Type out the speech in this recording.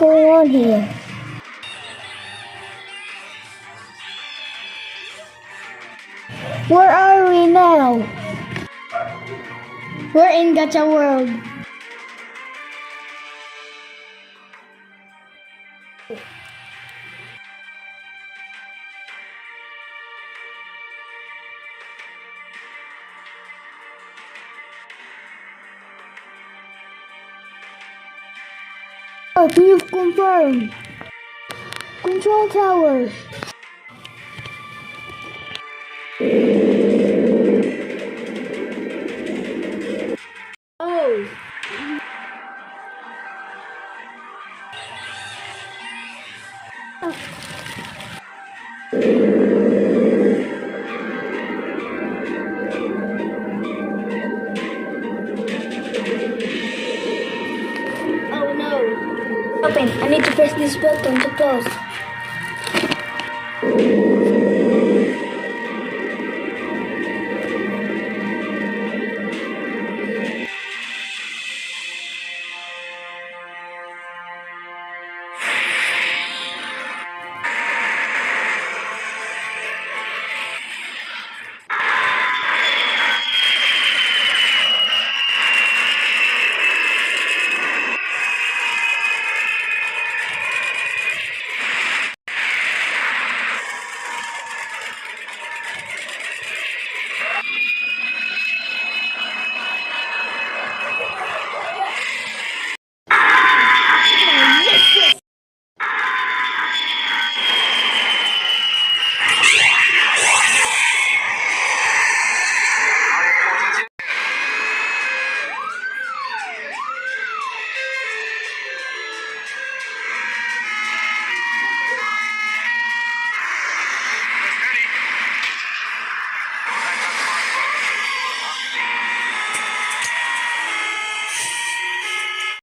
going on here? Where are we now? We're in Gacha World. You've confirmed. Control tower. Oh. Oh no. Open. I need to press this button to close.